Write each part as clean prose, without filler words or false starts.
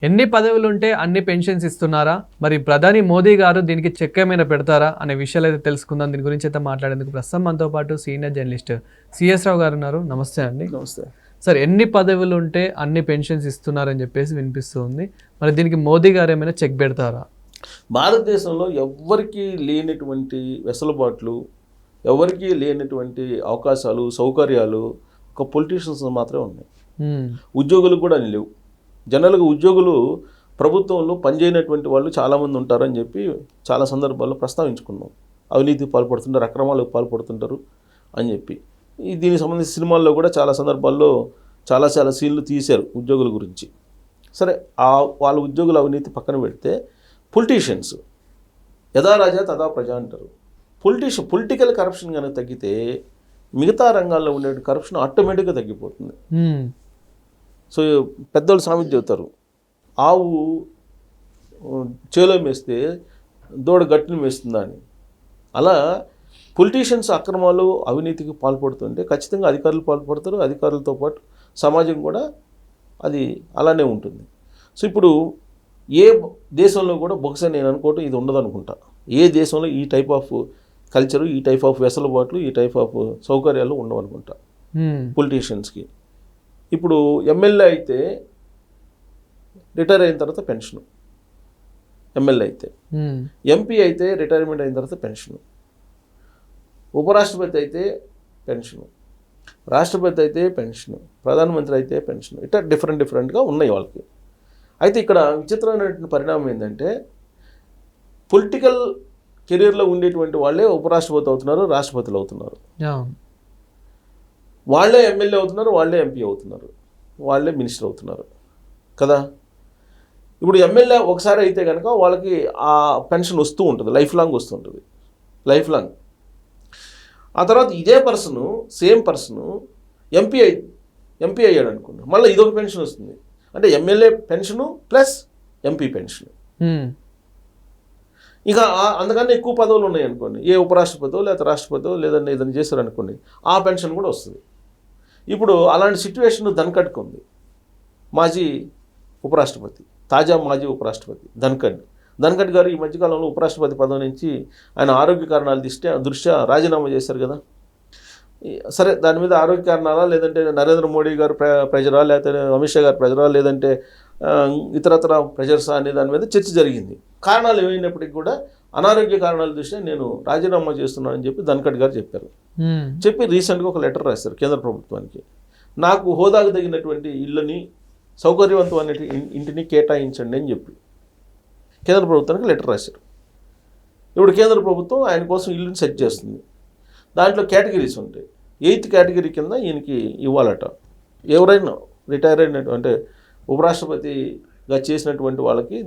ఎన్ని పదవులుంటే అన్ని పెన్షన్స్ ఇస్తున్నారా? మరి ప్రధాని మోదీ గారు దీనికి చెక్ ఏమైనా పెడతారా? అనే విషయాలు అయితే తెలుసుకుందాం. దీని గురించి అయితే మాట్లాడేందుకు ప్రస్తుతం మనతో పాటు సీనియర్ జర్నలిస్ట్ సిఎస్ రావు గారు ఉన్నారు. నమస్తే అండి. నమస్తే సార్, ఎన్ని పదవులు ఉంటే అన్ని పెన్షన్స్ ఇస్తున్నారని చెప్పేసి వినిపిస్తుంది. మరి దీనికి మోదీ గారు ఏమైనా చెక్ పెడతారా? భారతదేశంలో ఎవ్వరికీ లేనటువంటి వెసులుబాట్లు, ఎవరికీ లేనటువంటి అవకాశాలు, సౌకర్యాలు ఒక పొలిటీషియన్స్ మాత్రమే ఉన్నాయి. ఉద్యోగులకు కూడా లేవు. జనరల్గా ఉద్యోగులు ప్రభుత్వంలో పనిచేయనటువంటి వాళ్ళు చాలామంది ఉంటారని చెప్పి చాలా సందర్భాల్లో ప్రస్తావించుకున్నాం. అవినీతికి పాల్పడుతుంటారు, అక్రమాలకు పాల్పడుతుంటారు అని చెప్పి. దీనికి సంబంధించి సినిమాల్లో కూడా చాలా సందర్భాల్లో చాలా సీన్లు తీశారు ఉద్యోగుల గురించి. సరే, వాళ్ళ ఉద్యోగుల అవినీతి పక్కన పెడితే పొలిటీషియన్స్ యథా రాజా తథా ప్రజ అంటారు. పొలిటికల్ కరప్షన్ కనుక తగ్గితే మిగతా రంగాల్లో ఉండే కరప్షన్ ఆటోమేటిక్గా తగ్గిపోతుంది. సో పెద్దోళ్ళు సామెత చెబుతారు, ఆవు చేలో మేస్తే దూడ గట్టిని మేస్తుందా అని. అలా పొలిటీషియన్స్ అక్రమాలు అవినీతికి పాల్పడుతుంటే ఖచ్చితంగా అధికారులు పాల్పడతారు. అధికారులతో పాటు సమాజం కూడా అది అలానే ఉంటుంది. సో ఇప్పుడు ఏ దేశంలో కూడా బహుశా నేను అనుకోవటం ఇది ఉండదు అనుకుంటా. ఏ దేశంలో ఈ టైప్ ఆఫ్ కల్చరు, ఈ టైప్ ఆఫ్ వెసులుబాట్లు, ఈ టైప్ ఆఫ్ సౌకర్యాలు ఉండవు అనుకుంటా పొలిటీషియన్స్కి. ఇప్పుడు ఎమ్మెల్యే అయితే రిటైర్ అయిన తర్వాత పెన్షను, ఎమ్మెల్యే అయితే. ఎంపీ అయితే రిటైర్మెంట్ అయిన తర్వాత పెన్షను, ఉపరాష్ట్రపతి అయితే పెన్షను, రాష్ట్రపతి అయితే పెన్షను, ప్రధానమంత్రి అయితే పెన్షను. ఇట్లా డిఫరెంట్గా ఉన్నాయి వాళ్ళకి. అయితే ఇక్కడ విచిత్రమైనటువంటి పరిణామం ఏంటంటే పొలిటికల్ కెరీర్లో ఉండేటువంటి వాళ్ళే ఉపరాష్ట్రపతి అవుతున్నారు, రాష్ట్రపతులు అవుతున్నారు. వాళ్ళే ఎమ్మెల్యే అవుతున్నారు, వాళ్ళే ఎంపీ అవుతున్నారు, వాళ్ళే మినిస్టర్ అవుతున్నారు కదా. ఇప్పుడు ఎమ్మెల్యే ఒకసారి అయితే కనుక వాళ్ళకి ఆ పెన్షన్ వస్తూ ఉంటుంది, లైఫ్ లాంగ్ వస్తుంటుంది, లైఫ్ లాంగ్. ఆ తర్వాత ఇదే పర్సను, సేమ్ పర్సను ఎంపీ అయ్యాడు అనుకోండి, మళ్ళీ ఇదొక పెన్షన్ వస్తుంది. అంటే MLA pension plus MP pension. ఇక అందుకని ఎక్కువ పదవులు ఉన్నాయి అనుకోండి, ఏ ఉపరాష్ట్రపతితో లేదా రాష్ట్రపతితో లేదంటే ఏదైనా చేశారు అనుకోండి, ఆ పెన్షన్ కూడా వస్తుంది. ఇప్పుడు అలాంటి సిచ్యువేషన్ ధన్ఖడ్కి ఉంది. మాజీ ఉపరాష్ట్రపతి, తాజా మాజీ ఉపరాష్ట్రపతి ధన్ఖడ్ గారు ఈ మధ్యకాలంలో ఉపరాష్ట్రపతి పదవి నుంచి ఆయన ఆరోగ్య కారణాల దృష్ట్యా రాజీనామా చేశారు కదా. సరే, దాని మీద ఆరోగ్య కారణాలా, లేదంటే నరేంద్ర మోడీ గారు ప్రెజరా, లేకపోతే అమిత్ షా గారు ప్రెజరా, లేదంటే ఇతరత్ర ప్రెజర్సా అనే దాని మీద చర్చ జరిగింది. కారణాలు ఏమైనప్పటికీ కూడా అనారోగ్య కారణాల దృష్ట్యా నేను రాజీనామా చేస్తున్నానని చెప్పి ధన్ఖడ్ గారు చెప్పారు. చెప్పి రీసెంట్గా ఒక లెటర్ రాశారు కేంద్ర ప్రభుత్వానికి. నాకు హోదాకు తగినటువంటి ఇళ్ళని, సౌకర్యవంతమైన ఇంటిని కేటాయించండి అని చెప్పి కేంద్ర ప్రభుత్వానికి లెటర్ రాశారు. ఇప్పుడు కేంద్ర ప్రభుత్వం ఆయన కోసం ఇల్లుని సెట్ చేస్తుంది. దాంట్లో కేటగిరీస్ ఉంటాయి. 8th కేటగిరీ కింద ఈయనకి ఇవ్వాలట. ఎవరైనా రిటైర్ అయినట్టు అంటే ఉపరాష్ట్రపతిగా చేసినటువంటి వాళ్ళకి,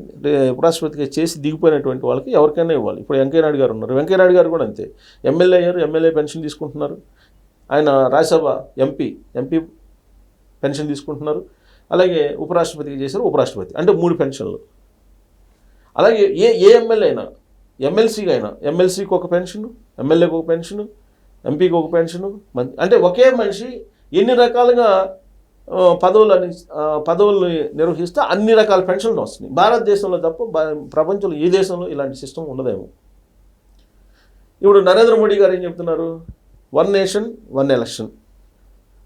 ఉపరాష్ట్రపతిగా చేసి దిగిపోయినటువంటి వాళ్ళకి ఎవరికైనా ఇవ్వాలి. ఇప్పుడు వెంకయ్యనాయుడు గారు ఉన్నారు, వెంకయ్యనాయుడు గారు కూడా అంతే. ఎమ్మెల్యే అయ్యారు, ఎమ్మెల్యే పెన్షన్ తీసుకుంటున్నారు. ఆయన రాజ్యసభ ఎంపీ పెన్షన్ తీసుకుంటున్నారు. అలాగే ఉపరాష్ట్రపతికి చేశారు, ఉపరాష్ట్రపతి అంటే 3 పెన్షన్లు. అలాగే ఏ ఎమ్మెల్యే అయినా, ఎమ్మెల్సీకి అయినా, ఎమ్మెల్సీకి ఒక పెన్షను, ఎమ్మెల్యేకి ఒక పెన్షను, ఎంపీకి ఒక పెన్షను. అంటే ఒకే మనిషి ఎన్ని రకాలుగా పదవులను నిర్వహిస్తే అన్ని రకాల పెన్షన్లు వస్తున్నాయి. భారతదేశంలో తప్ప ప్రపంచంలో ఏ దేశంలో ఇలాంటి సిస్టమ్ ఉండదేమో. ఇప్పుడు నరేంద్ర మోడీ గారు ఏం చెప్తున్నారు, 1 నేషన్ 1 ఎలక్షన్,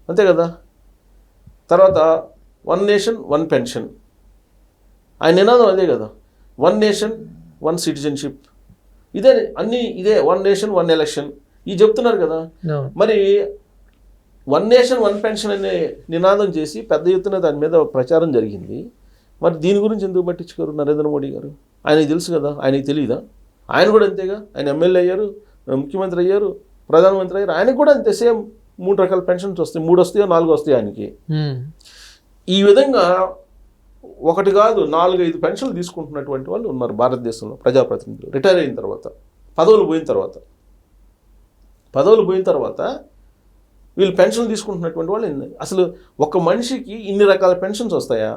అంతే కదా. తర్వాత 1 నేషన్ 1 పెన్షన్, ఆయన నినాదం అదే కదా. 1 నేషన్ 1 సిటిజన్షిప్, ఇదే 1 నేషన్ 1 ఎలక్షన్ ఇది చెప్తున్నారు కదా. మరి 1 నేషన్ 1 పెన్షన్ అనే నినాదం చేసి పెద్ద ఎత్తున దాని మీద ప్రచారం జరిగింది. మరి దీని గురించి ఎందుకు పట్టించుకోరు నరేంద్ర మోడీ గారు? ఆయనకి తెలుసు కదా, ఆయనకి తెలియదా? ఆయన కూడా అంతేగా, ఆయన ఎమ్మెల్యే అయ్యారు, ముఖ్యమంత్రి అయ్యారు, ప్రధానమంత్రి అయ్యారు. ఆయనకు కూడా అంతే, సేమ్ 3 రకాల పెన్షన్స్ వస్తాయి, 3 వస్తాయో 4 వస్తాయి ఆయనకి. ఈ విధంగా 1 కాదు 4-5 పెన్షన్లు తీసుకుంటున్నటువంటి వాళ్ళు ఉన్నారు భారతదేశంలో ప్రజాప్రతినిధులు. రిటైర్ అయిన తర్వాత, పదవులు పోయిన తర్వాత వీళ్ళు పెన్షన్లు తీసుకుంటున్నటువంటి వాళ్ళు అసలు ఒక మనిషికి ఇన్ని రకాల పెన్షన్స్ వస్తాయా?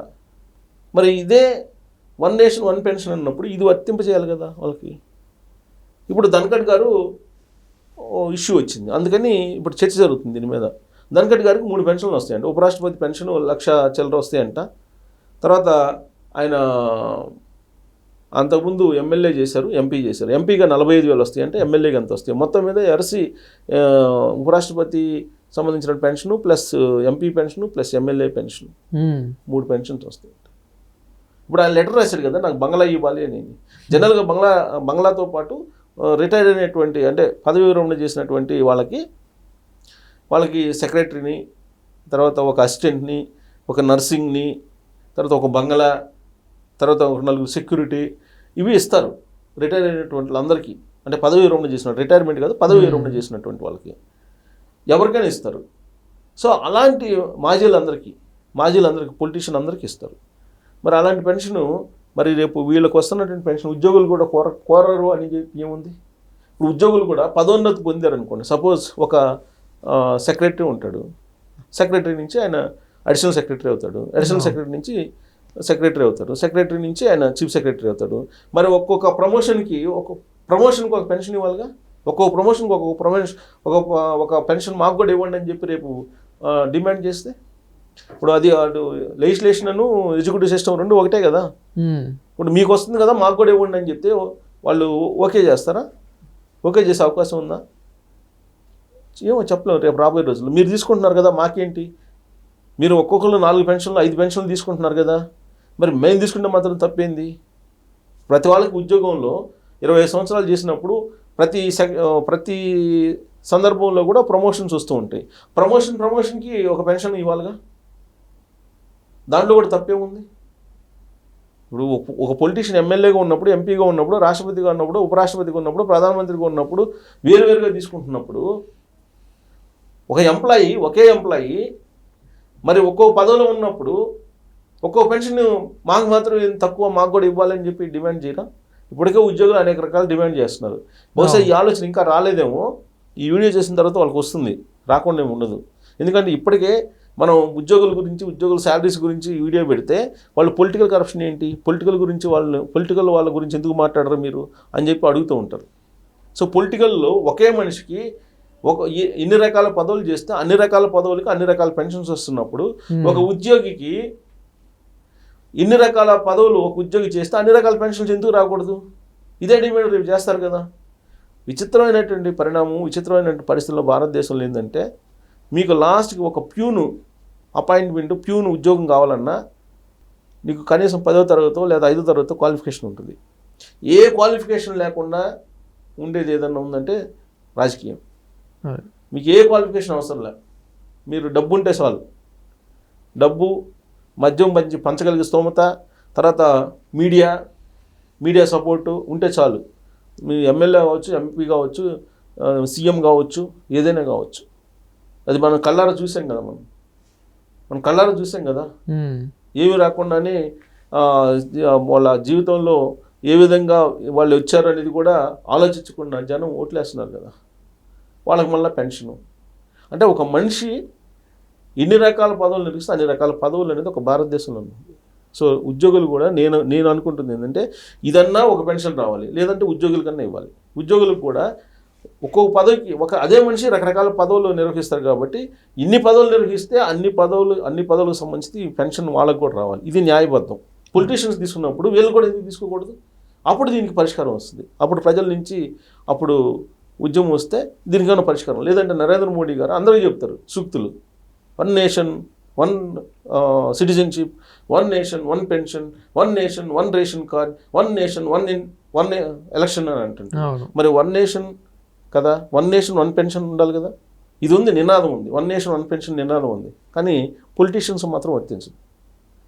మరి ఇదే 1 నేషన్ 1 పెన్షన్ అన్నప్పుడు ఇది వర్తింపజేయాలి కదా వాళ్ళకి. ఇప్పుడు ధన్ఖడ్ గారు ఇష్యూ వచ్చింది, అందుకని ఇప్పుడు చర్చ జరుగుతుంది దీని మీద. ధన్ఖడ్ గారికి 3 పెన్షన్లు వస్తాయంట. ఉపరాష్ట్రపతి పెన్షన్ 1,00,000 చిల్లర వస్తాయంట. తర్వాత ఆయన అంతకుముందు ఎమ్మెల్యే చేశారు, ఎంపీ చేశారు. ఎంపీగా 45,000 వస్తాయి అంటే ఎమ్మెల్యేగా ఎంత వస్తాయి? మొత్తం మీద ఎర్సి ఉపరాష్ట్రపతి సంబంధించిన pension plus MP pension plus MLA pension 3 pensions వస్తాయి. ఇప్పుడు ఆయన లెటర్ రాశాడు కదా, నాకు బంగ్లా ఇవ్వాలి అని. జనరల్గా బంగ్లాతో పాటు రిటైర్ అయినటువంటి అంటే పదవి విరమణ చేసినటువంటి వాళ్ళకి సెక్రటరీని, తర్వాత ఒక అసిస్టెంట్ని, ఒక నర్సింగ్ని, తర్వాత ఒక బంగ్లా, తర్వాత ఒక 4 సెక్యూరిటీ, ఇవి ఇస్తారు రిటైర్ అయినటువంటి వాళ్ళందరికీ. అంటే పదవి విరమణ చేసిన రిటైర్మెంట్ కాదు, పదవి విరమణ చేసినటువంటి వాళ్ళకి ఎవరికైనా ఇస్తారు. సో అలాంటి మాజీలందరికీ పొలిటీషియన్ అందరికీ ఇస్తారు. మరి అలాంటి పెన్షను మరి రేపు వీళ్ళకి వస్తున్నటువంటి పెన్షన్ ఉద్యోగులు కూడా కోరరు అని చెప్పి ఏముంది? ఇప్పుడు ఉద్యోగులు కూడా పదోన్నతి పొందారనుకోండి. సపోజ్ ఒక సెక్రటరీ ఉంటాడు, సెక్రటరీ నుంచి ఆయన అడిషనల్ సెక్రటరీ అవుతాడు, అడిషనల్ సెక్రటరీ నుంచి సెక్రటరీ అవుతాడు, సెక్రటరీ నుంచి ఆయన చీఫ్ సెక్రటరీ అవుతాడు. మరి ఒక్కొక్క ప్రమోషన్కి ఒక పెన్షన్ ఇవ్వాలిగా. ఒక్కొక్క ప్రమోషన్కి ఒక పెన్షన్ మాకు కూడా ఇవ్వండి అని చెప్పి రేపు డిమాండ్ చేస్తే, ఇప్పుడు అది లెజిస్లేషన్ ఎగ్జిక్యూటివ్ సిస్టమ్ 2 ఒకటే కదా. ఇప్పుడు మీకు వస్తుంది కదా మాకు కూడా ఇవ్వండి అని చెప్తే వాళ్ళు ఓకే చేస్తారా? ఓకే చేసే అవకాశం ఉందా? ఏమో చెప్పలేము. రేపు రాబోయే రోజుల్లో మీరు తీసుకుంటున్నారు కదా, మాకేంటి? మీరు ఒక్కొక్కరు 4 పెన్షన్లు 5 పెన్షన్లు తీసుకుంటున్నారు కదా, మరి మేము తీసుకుంటే మాత్రం తప్పేంది? ప్రతి వాళ్ళకి ఉద్యోగంలో 20 సంవత్సరాలు చేసినప్పుడు ప్రతి సందర్భంలో కూడా ప్రమోషన్స్ వస్తూ ఉంటాయి. ప్రమోషన్కి ఒక పెన్షన్ ఇవ్వాలిగా. దాంట్లో కూడా తప్పేముంది? ఇప్పుడు ఒక పొలిటీషియన్ ఎమ్మెల్యేగా ఉన్నప్పుడు, ఎంపీగా ఉన్నప్పుడు, రాష్ట్రపతిగా ఉన్నప్పుడు, ఉపరాష్ట్రపతిగా ఉన్నప్పుడు, ప్రధానమంత్రిగా ఉన్నప్పుడు వేరువేరుగా తీసుకుంటున్నప్పుడు ఒకే ఎంప్లాయీ మరి ఒక్కో పదవిలో ఉన్నప్పుడు ఒక్కో పెన్షన్ మాకు మాత్రం తక్కువ, మాకు కూడా ఇవ్వాలని చెప్పి డిమాండ్ చేయరా? ఇప్పటికే ఉద్యోగులు అనేక రకాల డిమాండ్ చేస్తున్నారు. బహుశా ఈ ఆలోచన ఇంకా రాలేదేమో. ఈ వీడియో చేసిన తర్వాత వాళ్ళకి వస్తుంది, రాకుండా ఉండదు. ఎందుకంటే ఇప్పటికే మనం ఉద్యోగుల శాలరీస్ గురించి ఈ వీడియో పెడితే వాళ్ళు పొలిటికల్ కరప్షన్ ఏంటి, పొలిటికల్ వాళ్ళ గురించి ఎందుకు మాట్లాడరు మీరు అని చెప్పి అడుగుతూ ఉంటారు. సో పొలిటికల్లో ఒకే మనిషికి ఇన్ని రకాల పదవులు చేస్తే అన్ని రకాల పదవులకి అన్ని రకాల పెన్షన్స్ వస్తున్నప్పుడు ఒక ఉద్యోగికి ఇన్ని రకాల పదవులు ఒక ఉద్యోగి చేస్తే అన్ని రకాల పెన్షన్స్ ఎందుకు రాకూడదు? ఇదే డిమాండ్ రేపు చేస్తారు కదా. విచిత్రమైనటువంటి పరిణామం, విచిత్రమైనటువంటి పరిస్థితుల్లో భారతదేశంలో ఏంటంటే, మీకు లాస్ట్కి ఒక ప్యూను ఉద్యోగం కావాలన్నా నీకు కనీసం 10వ తరగతో లేదా 5వ తరగతో క్వాలిఫికేషన్ ఉంటుంది. ఏ క్వాలిఫికేషన్ లేకుండా ఉండేది ఏదన్నా ఉందంటే రాజకీయం. మీకు ఏ క్వాలిఫికేషన్ అవసరం లే, మీరు డబ్బు ఉంటే చాలు. డబ్బు, మద్యం పంచగలిగే స్తోమత, తర్వాత మీడియా సపోర్టు ఉంటే చాలు. మీ ఎమ్మెల్యే కావచ్చు, ఎంపీ కావచ్చు, సీఎం కావచ్చు, ఏదైనా కావచ్చు. అది మనం కళ్ళారా చూసాం కదా. ఏమి రాకుండానే వాళ్ళ జీవితంలో ఏ విధంగా వాళ్ళు వచ్చారు అనేది కూడా ఆలోచించకుండా జనం ఓట్లేస్తున్నారు కదా. వాళ్ళకి మళ్ళీ పెన్షను. అంటే ఒక మనిషి ఇన్ని రకాల పదవులు నిర్వహిస్తే అన్ని రకాల పదవులు అనేది ఒక భారతదేశంలో ఉంది. సో ఉద్యోగులు కూడా నేను అనుకుంటుంది ఏంటంటే, ఇదన్నా ఒక పెన్షన్ రావాలి, లేదంటే ఉద్యోగుల కన్నా ఇవ్వాలి. ఉద్యోగులకు కూడా ఒక్కొక్క పదవికి అదే మనిషి రకరకాల పదవులు నిర్వహిస్తారు కాబట్టి ఇన్ని పదవులు నిర్వహిస్తే అన్ని పదవులకు సంబంధించి పెన్షన్ వాళ్ళకు కూడా రావాలి. ఇది న్యాయబద్ధం. పొలిటీషియన్స్ తీసుకున్నప్పుడు వీళ్ళు కూడా ఎందుకు తీసుకోకూడదు? అప్పుడు దీనికి పరిష్కారం వస్తుంది. అప్పుడు ప్రజల నుంచి ఉద్యమం వస్తే దీనికైనా పరిష్కారం. లేదంటే నరేంద్ర మోడీ గారు అందరికీ చెప్తారు సూక్తులు, 1 nation 1 citizenship, 1 nation 1 pension, 1 nation 1 ration card, 1 nation 1 election అని అంటుంటారు. మరి 1 నేషన్ కదా, 1 నేషన్ 1 పెన్షన్ ఉండాలి కదా. ఇది ఉంది, నినాదం ఉంది, 1 నేషన్ 1 పెన్షన్ నినాదం ఉంది. కానీ పొలిటీషియన్స్ మాత్రం వర్తించదు.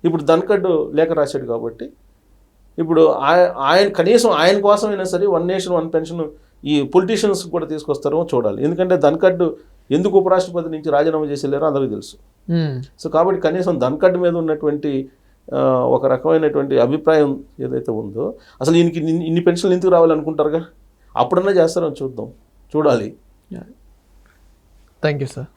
ఇప్పుడు ధన్కడ్ లేఖ రాశాడు కాబట్టి ఇప్పుడు కనీసం ఆయన కోసమైనా సరే 1 నేషన్ 1 పెన్షన్ ఈ పొలిటీషియన్స్ కూడా తీసుకొస్తారో చూడాలి. ఎందుకంటే ధన్కడ్ ఎందుకు ఉపరాష్ట్రపతి నుంచి రాజీనామా చేసి వెళ్ళారో అందరికీ తెలుసు. సో కాబట్టి కనీసం ధన్కడ్ మీద ఉన్నటువంటి ఒక రకమైనటువంటి అభిప్రాయం ఏదైతే ఉందో, అసలు ఈయనకి ఇన్ని పెన్షన్లు ఎందుకు రావాలనుకుంటారుగా, అప్పుడన్నా చేస్తారని చూడాలి. Thank you sir.